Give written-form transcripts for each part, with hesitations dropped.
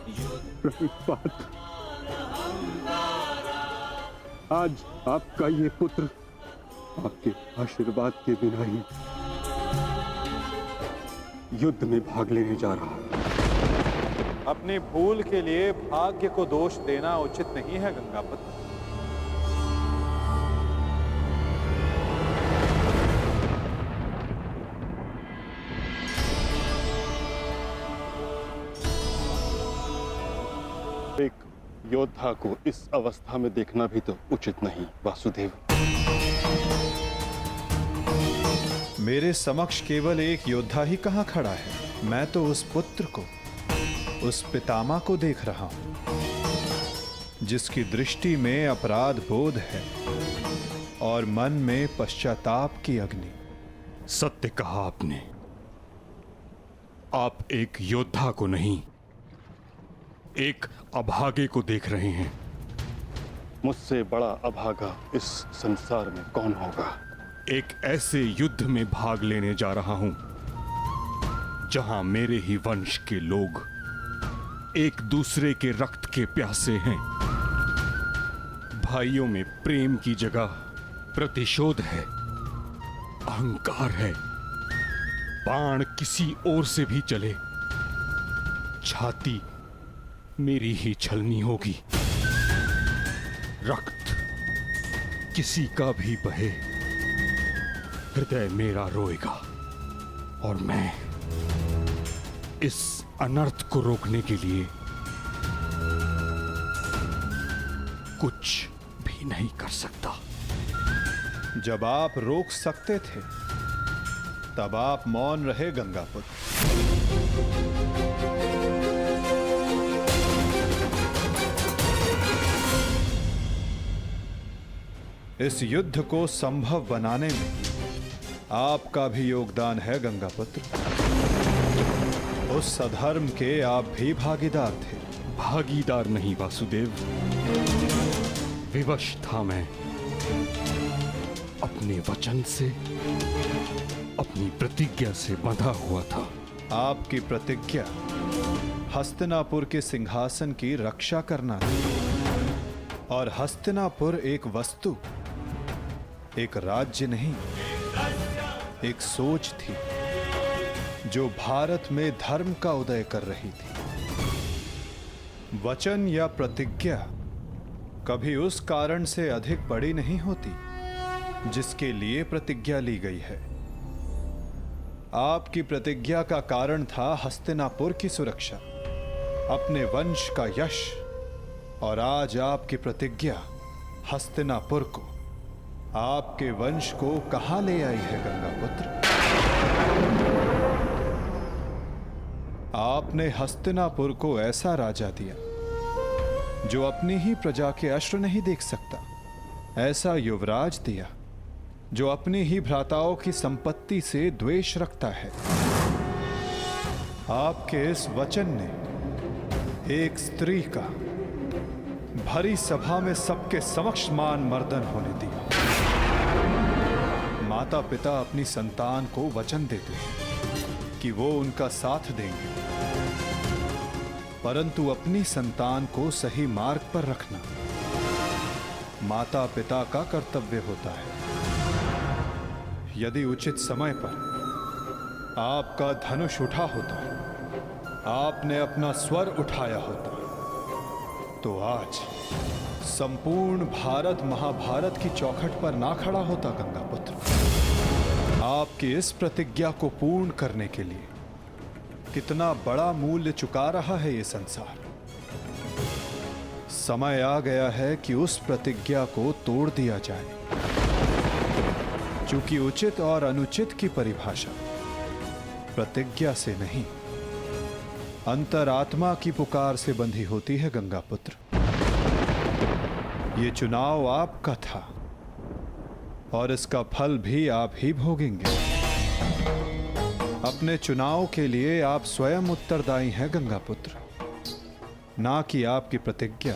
रही बात, आज आपका ये पुत्र आपके आशीर्वाद के बिना ही युद्ध में भाग लेने जा रहा है। अपनी भूल के लिए भाग्य को दोष देना उचित नहीं है गंगापत। एक योद्धा को इस अवस्था में देखना भी तो उचित नहीं वासुदेव। मेरे समक्ष केवल एक योद्धा ही कहां खड़ा है। मैं तो उस पुत्र को, उस पितामह को देख रहा हूं जिसकी दृष्टि में अपराध बोध है और मन में पश्चाताप की अग्नि। सत्य कहा आपने। आप एक योद्धा को नहीं, एक अभागे को देख रहे हैं। मुझसे बड़ा अभागा इस संसार में कौन होगा। एक ऐसे युद्ध में भाग लेने जा रहा हूं जहां मेरे ही वंश के लोग एक दूसरे के रक्त के प्यासे हैं। भाइयों में प्रेम की जगह प्रतिशोध है, अहंकार है। बाण किसी ओर से भी चले, छाती मेरी ही छलनी होगी। रक्त किसी का भी बहे, हृदय मेरा रोएगा। और मैं इस अनर्थ को रोकने के लिए कुछ भी नहीं कर सकता। जब आप रोक सकते थे तब आप मौन रहे गंगापुत्र। इस युद्ध को संभव बनाने में आपका भी योगदान है गंगापुत्र। उस अधर्म के आप भी भागीदार थे। भागीदार नहीं वासुदेव, विवश था मैं। अपने वचन से, अपनी प्रतिज्ञा से बंधा हुआ था। आपकी प्रतिज्ञा हस्तिनापुर के सिंहासन की रक्षा करना थी। और हस्तिनापुर एक वस्तु, एक राज्य नहीं, एक सोच थी जो भारत में धर्म का उदय कर रही थी। वचन या प्रतिज्ञा कभी उस कारण से अधिक बड़ी नहीं होती जिसके लिए प्रतिज्ञा ली गई है। आपकी प्रतिज्ञा का कारण था हस्तिनापुर की सुरक्षा, अपने वंश का यश। और आज आपकी प्रतिज्ञा हस्तिनापुर को, आपके वंश को कहां ले आई है गंगापुत्र? आपने हस्तिनापुर को ऐसा राजा दिया जो अपनी ही प्रजा के अश्रु नहीं देख सकता, ऐसा युवराज दिया जो अपनी ही भ्राताओं की संपत्ति से द्वेष रखता है। आपके इस वचन ने एक स्त्री का भरी सभा में सबके समक्ष मान मर्दन होने दिया। माता पिता अपनी संतान को वचन देते हैं कि वो उनका साथ देंगे, परंतु अपनी संतान को सही मार्ग पर रखना माता पिता का कर्तव्य होता है। यदि उचित समय पर आपका धनुष उठा होता, आपने अपना स्वर उठाया होता, तो आज संपूर्ण भारत महाभारत की चौखट पर ना खड़ा होता गंगापुत्र। आपकी इस प्रतिज्ञा को पूर्ण करने के लिए कितना बड़ा मूल्य चुका रहा है ये संसार। समय आ गया है कि उस प्रतिज्ञा को तोड़ दिया जाए, क्योंकि उचित और अनुचित की परिभाषा प्रतिज्ञा से नहीं, अंतरात्मा की पुकार से बंधी होती है गंगापुत्र। ये चुनाव आपका था और इसका फल भी आप ही भोगेंगे। अपने चुनाव के लिए आप स्वयं उत्तरदायी हैं गंगापुत्र, ना कि आपकी प्रतिज्ञा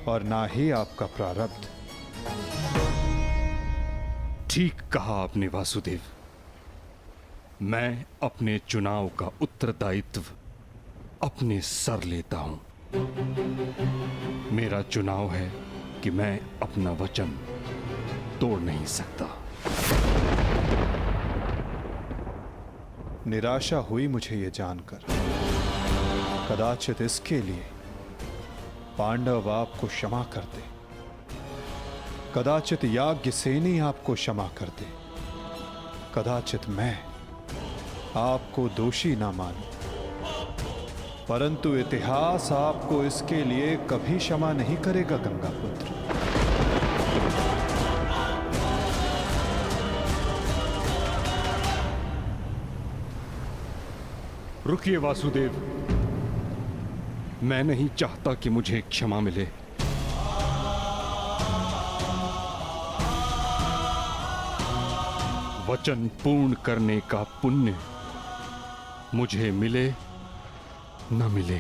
और ना ही आपका प्रारब्ध। ठीक कहा आपने वासुदेव। मैं अपने चुनाव का उत्तरदायित्व अपने सर लेता हूं। मेरा चुनाव है कि मैं अपना वचन तोड़ नहीं सकता। निराशा हुई मुझे ये जानकर। कदाचित इसके लिए पांडव आपको क्षमा कर दे, कदाचित याज्ञसेनी आपको क्षमा कर दे, कदाचित मैं आपको दोषी ना मानूं, परंतु इतिहास आपको इसके लिए कभी क्षमा नहीं करेगा गंगापुत्र। रुकिए वासुदेव, मैं नहीं चाहता कि मुझे क्षमा मिले। वचन पूर्ण करने का पुण्य मुझे मिले न मिले,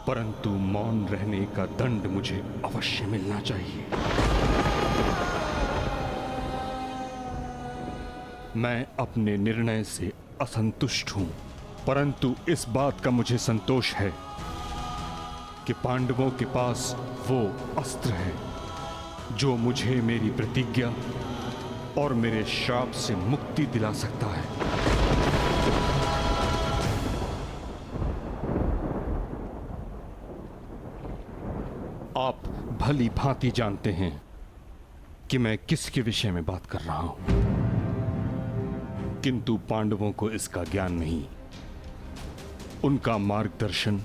परंतु मौन रहने का दंड मुझे अवश्य मिलना चाहिए। मैं अपने निर्णय से असंतुष्ट हूं, परंतु इस बात का मुझे संतोष है कि पांडवों के पास वो अस्त्र है जो मुझे मेरी प्रतिज्ञा और मेरे श्राप से मुक्ति दिला सकता है। आप भली भांति जानते हैं कि मैं किसके विषय में बात कर रहा हूं, किंतु पांडवों को इसका ज्ञान नहीं। उनका मार्गदर्शन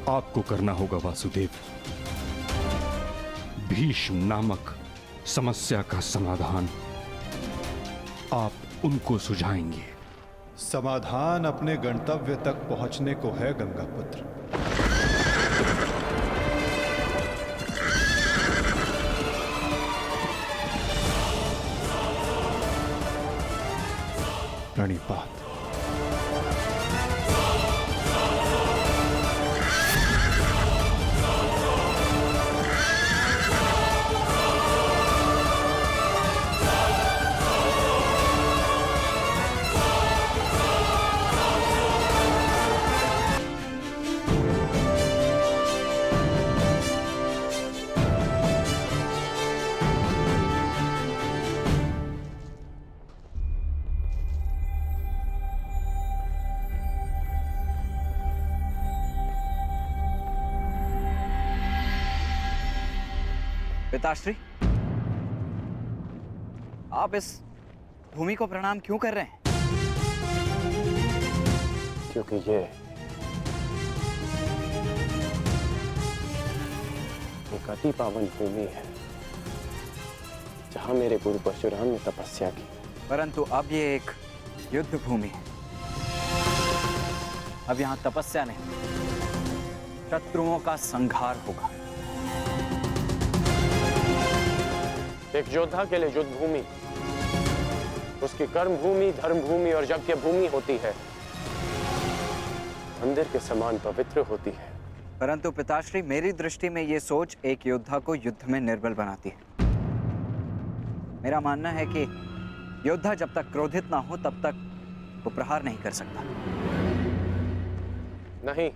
आपको करना होगा वासुदेव। भीष्म नामक समस्या का समाधान आप उनको सुझाएंगे। समाधान अपने गंतव्य तक पहुंचने को है गंगापुत्र। प्रणिपात। पिताश्री, आप इस भूमि को प्रणाम क्यों कर रहे हैं? क्योंकि ये एक अति पावन भूमि है जहां मेरे गुरु परशुराम ने तपस्या की। परंतु अब ये एक युद्ध भूमि है। अब यहां तपस्या नहीं, शत्रुओं का संहार होगा। एक योद्धा के लिए युद्ध भूमि उसकी कर्म भूमि, धर्म भूमि और यज्ञ भूमि होती है। मंदिर के समान पवित्र होती है। परंतु पिताश्री, मेरी दृष्टि में ये सोच एक योद्धा को युद्ध में निर्बल बनाती है। मेरा मानना है कि योद्धा जब तक क्रोधित ना हो तब तक वो प्रहार नहीं कर सकता। नहीं,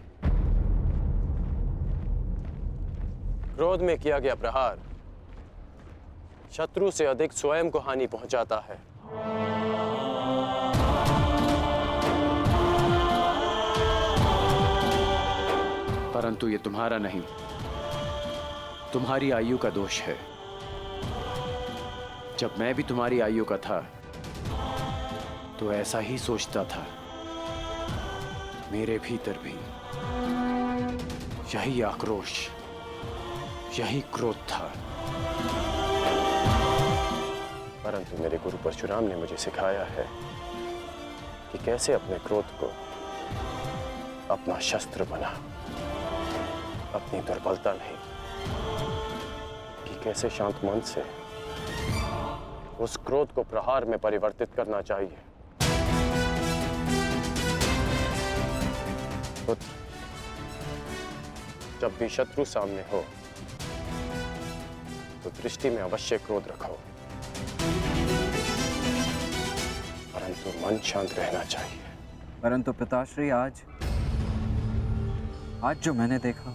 क्रोध में किया गया प्रहार शत्रु से अधिक स्वयं को हानि पहुंचाता है। परंतु ये तुम्हारा नहीं, तुम्हारी आयु का दोष है। जब मैं भी तुम्हारी आयु का था तो ऐसा ही सोचता था। मेरे भीतर भी यही आक्रोश, यही क्रोध था। परंतु मेरे गुरु परशुराम ने मुझे सिखाया है कि कैसे अपने क्रोध को अपना शस्त्र बना, अपनी दुर्बलता नहीं, कि कैसे शांत मन से उस क्रोध को प्रहार में परिवर्तित करना चाहिए। पुत्र, जब भी शत्रु सामने हो तो दृष्टि में अवश्य क्रोध रखो, परंतु मन शांत रहना चाहिए। परंतु पिताश्री, आज आज जो मैंने देखा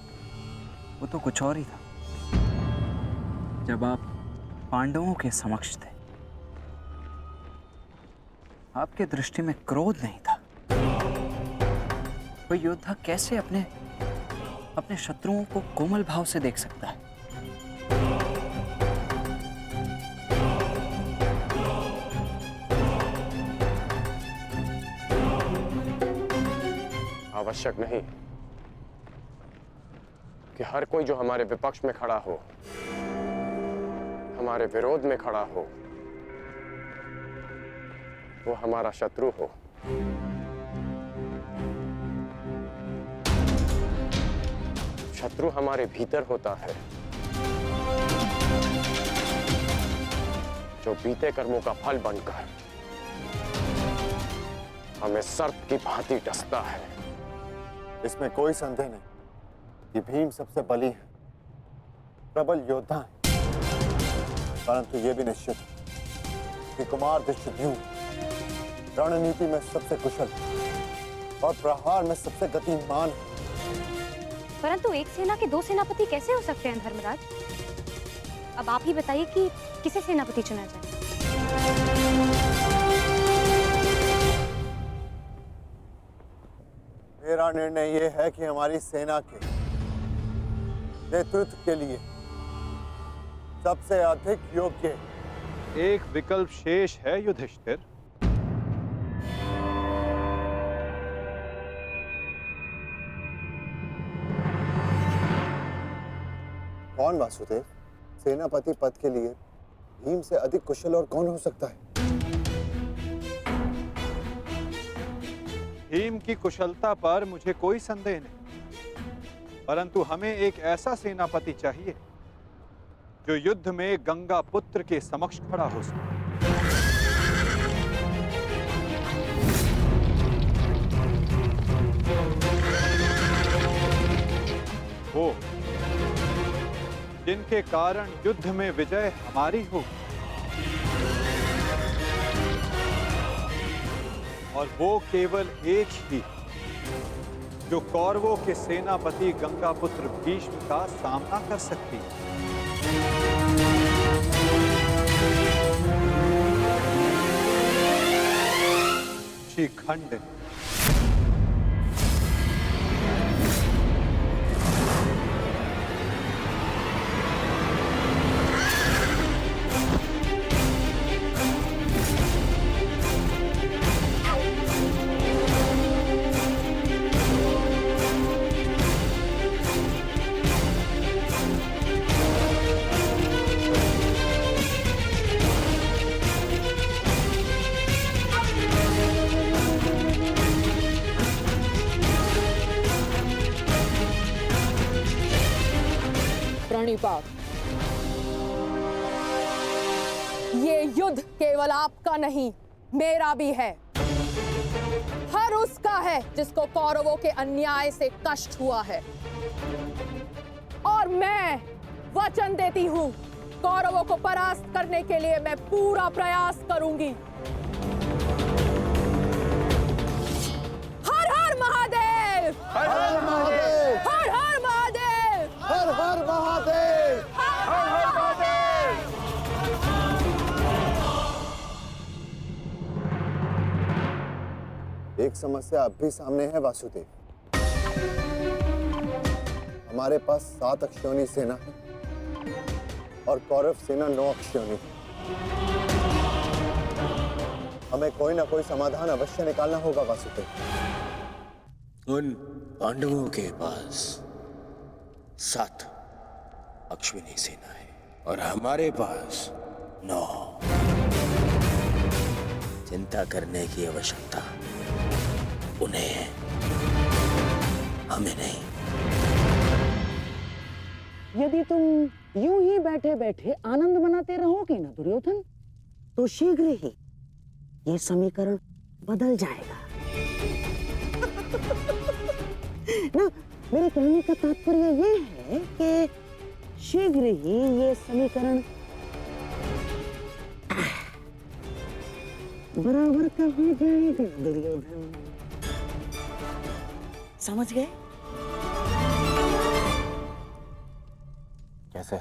वो तो कुछ और ही था। जब आप पांडवों के समक्ष थे, आपके दृष्टि में क्रोध नहीं था। कोई योद्धा कैसे अपने शत्रुओं को कोमल भाव से देख सकता है? आवश्यक नहीं कि हर कोई जो हमारे विपक्ष में खड़ा हो, हमारे विरोध में खड़ा हो, वो हमारा शत्रु हो। शत्रु हमारे भीतर होता है, जो बीते कर्मों का फल बनकर हमें सर्प की भांति डसता है। इसमें कोई संदेह नहीं कि भीम सबसे बली है, प्रबल योद्धा है, परंतु यह भी निश्चित है कि कुमार धृष्टद्युम्न रणनीति में सबसे कुशल और प्रहार में सबसे गतिमान है। परंतु एक सेना के दो सेनापति कैसे हो सकते हैं धर्मराज? अब आप ही बताइए कि किसे सेनापति चुना जाए। मेरा निर्णय यह है कि हमारी सेना के नेतृत्व के लिए सबसे अधिक योग्य एक विकल्प शेष है युधिष्ठिर। कौन वासुदेव? सेनापति पद के लिए भीम से अधिक कुशल और कौन हो सकता है? भीम की कुशलता पर मुझे कोई संदेह नहीं, परंतु हमें एक ऐसा सेनापति चाहिए जो युद्ध में गंगा पुत्र के समक्ष खड़ा हो सके। वो जिनके कारण युद्ध में विजय हमारी हो, और वो केवल एक ही जो कौरवों के सेनापति गंगापुत्र भीष्म का सामना कर सकती है। शिखंड। प्रणिपात, ये युद्ध केवल आपका नहीं, मेरा भी है। हर उसका है जिसको कौरवों के अन्याय से कष्ट हुआ है। और मैं वचन देती हूं, कौरवों को परास्त करने के लिए मैं पूरा प्रयास करूंगी। हर हर महादेव! हर हर महादेव! हर हर महादेव! हर हर महादेव! हर हर महादेव! एक समस्या अब भी सामने है वासुदेव। हमारे पास 7 अक्षौणी सेना है और कौरव सेना 9 अक्षौणी है। हमें कोई ना कोई समाधान अवश्य निकालना होगा वासुदेव। उन पांडवों के पास 7 अश्विनी सेना है और हमारे पास 9। चिंता करने की आवश्यकता उन्हें है, हमें नहीं। यदि तुम यूं ही बैठे बैठे आनंद मनाते रहोगे ना दुर्योधन, तो शीघ्र ही ये समीकरण बदल जाएगा। ना, मेरे कहने का तात्पर्य ये है कि शीघ्र ही ये समीकरण बराबर का हो जाएगा दुर्योधन। समझ गए? कैसे?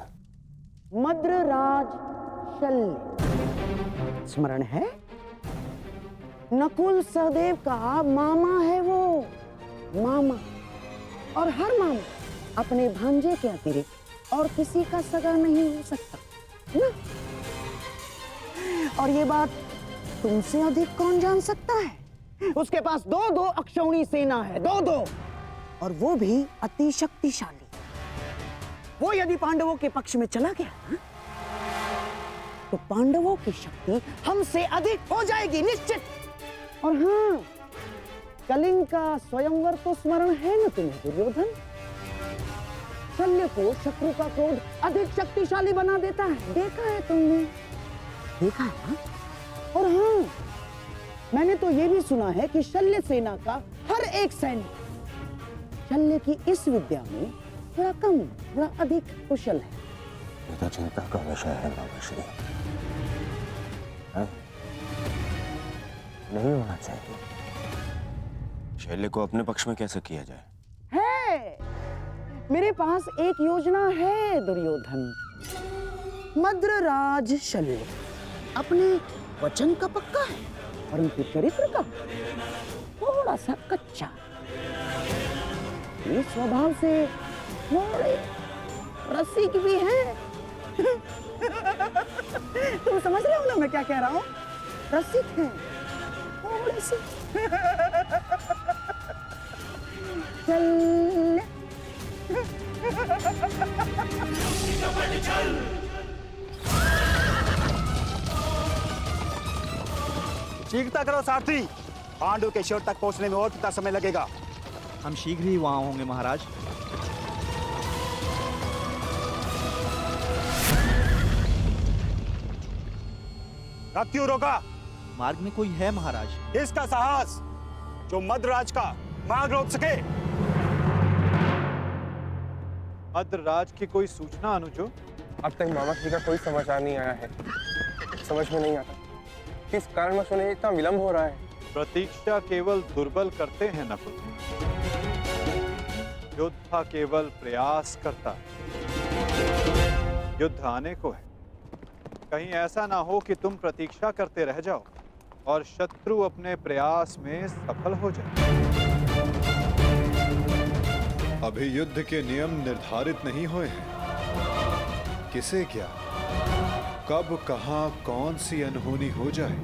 मद्रराज शल्य, स्मरण है? नकुल सहदेव का मामा है वो, मामा। और हर मामा अपने भांजे के अतिरिक्त और किसी का सगा नहीं हो सकता ना? और ये बात तुमसे अधिक कौन जान सकता है? उसके पास 2-2 अक्षौणी सेना है, 2-2, और वो भी अति शक्तिशाली। वो यदि पांडवों के पक्ष में चला गया ना, तो पांडवों की शक्ति हमसे अधिक हो जाएगी निश्चित। और हाँ, कलिंग का स्वयंवर तो स्मरण है ना तुम्हें दुर्योधन? शल्य को शत्रु का क्रोध अधिक शक्तिशाली बना देता है, देखा है तुमने? देखा है ना? और हाँ, मैंने तो ये भी सुना है कि शल्य सेना का हर एक सैनिक शल्य की इस विद्या में थोड़ा कम, थोड़ा अधिक कुशल है। ये तो चिंता का विषय है मामाश्री। नहीं होना चाहिए। शल्य को अपने पक्ष में कैसे किया जाए? है, मेरे पास एक योजना है दुर्योधन। मद्रराज शल्य अपने वचन का पक्का है, परंतु चरित्र का थोड़ा सा कच्चा। ये स्वभाव से थोड़े रसिक भी हैं। तुम समझ रहे हो ना मैं क्या कह रहा हूँ? रसिक हैं थोड़े से। शीघ्रता करो सारथी, पांडु के शिविर तक पहुंचने में और कितना समय लगेगा? हम शीघ्र ही वहां होंगे महाराज। रथ क्यों रोका? मार्ग में कोई है महाराज। इसका साहस जो मद्रराज का मार्ग रोक सके। मद्रराज की कोई सूचना अनुजो? अब तक मामाश्री का कोई समाचार नहीं आया है। समझ में नहीं आता किस कारणवश उन्हें इतना विलंब हो रहा है। प्रतीक्षा केवल दुर्बल करते हैं नकुल, योद्धा केवल प्रयास करता है। युद्ध आने को है, कहीं ऐसा ना हो कि तुम प्रतीक्षा करते रह जाओ और शत्रु अपने प्रयास में सफल हो जाए। अभी युद्ध के नियम निर्धारित नहीं हुए हैं। किसे क्या, कब, कहां, कौन सी अनहोनी हो जाए।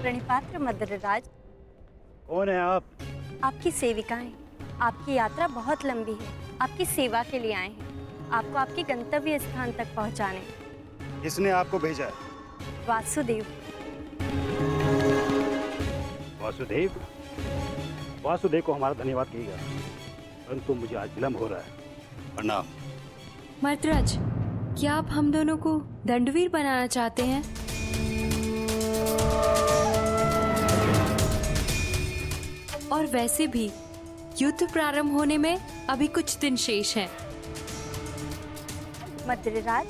प्रणिपात्र मद्रराज। कौन है आप? आपकी सेविकाएं। आपकी यात्रा बहुत लंबी है, आपकी सेवा के लिए आए हैं, आपको आपके गंतव्य स्थान तक पहुंचाने। किसने आपको भेजा है? वासुदेव। वासुदेव? वासुदेव को हमारा धन्यवाद कहिएगा, परंतु मुझे आज विलंब हो रहा है। प्रणाम। मद्रराज, क्या आप हम दोनों को दंडवीर बनाना चाहते हैं? और वैसे भी युद्ध प्रारंभ होने में अभी कुछ दिन शेष हैं। मद्रराज,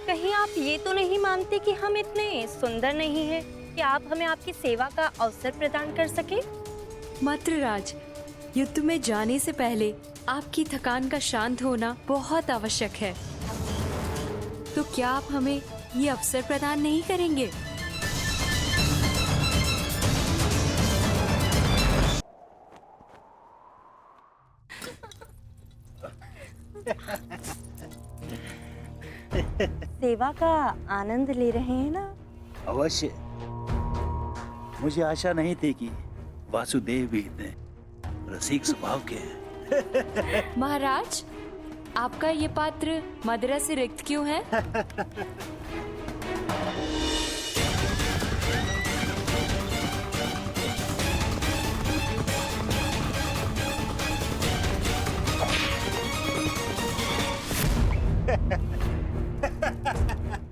कहीं आप ये तो नहीं मानते कि हम इतने सुंदर नहीं हैं कि आप हमें आपकी सेवा का अवसर प्रदान कर सके? मद्रराज, युद्ध में जाने से पहले आपकी थकान का शांत होना बहुत आवश्यक है। तो क्या आप हमें ये अवसर प्रदान नहीं करेंगे? सेवा का आनंद ले रहे हैं ना? अवश्य। मुझे आशा नहीं थी कि वासुदेव भी इतने रसिक स्वभाव के हैं। महाराज, आपका ये पात्र मदिरा से रिक्त क्यों है?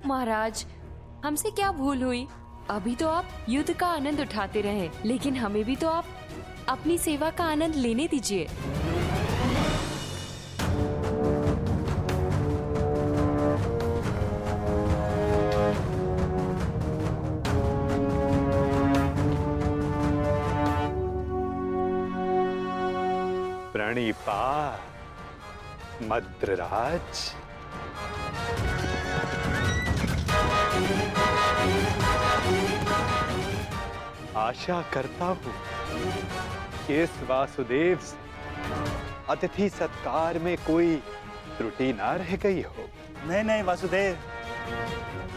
महाराज, हमसे क्या भूल हुई? अभी तो आप युद्ध का आनंद उठाते रहे, लेकिन हमें भी तो आप अपनी सेवा का आनंद लेने दीजिए। प्रणिपात मद्रराज। आशा करता हूं कि इस वासुदेव से अतिथि सत्कार में कोई त्रुटि ना रह गई हो। नहीं वासुदेव,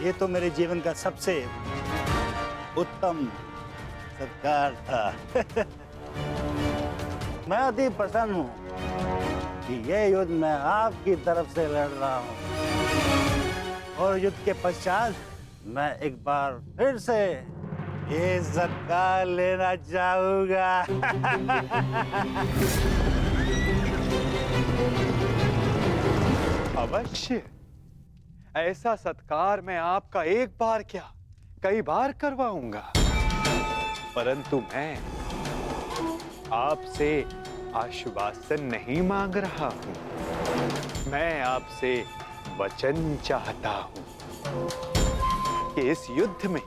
ये तो मेरे जीवन का सबसे उत्तम सत्कार था। मैं अति प्रसन्न हूँ कि ये युद्ध मैं आपकी तरफ से लड़ रहा हूँ और युद्ध के पश्चात मैं एक बार फिर से ये सत्कार लेना चाहूंगा। अवश्य, ऐसा सत्कार मैं आपका एक बार क्या कई बार करवाऊंगा, परंतु मैं आपसे आश्वासन नहीं मांग रहा हूं। मैं आपसे वचन चाहता हूं कि इस युद्ध में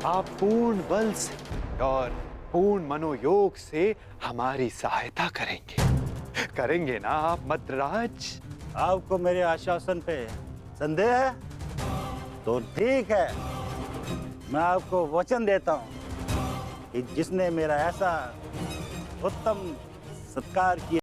आप पूर्ण बल से और पूर्ण मनोयोग से हमारी सहायता करेंगे ना आप मद्रराज? आपको मेरे आश्वासन पे संदेह है? तो ठीक है, मैं आपको वचन देता हूँ कि जिसने मेरा ऐसा उत्तम सत्कार किया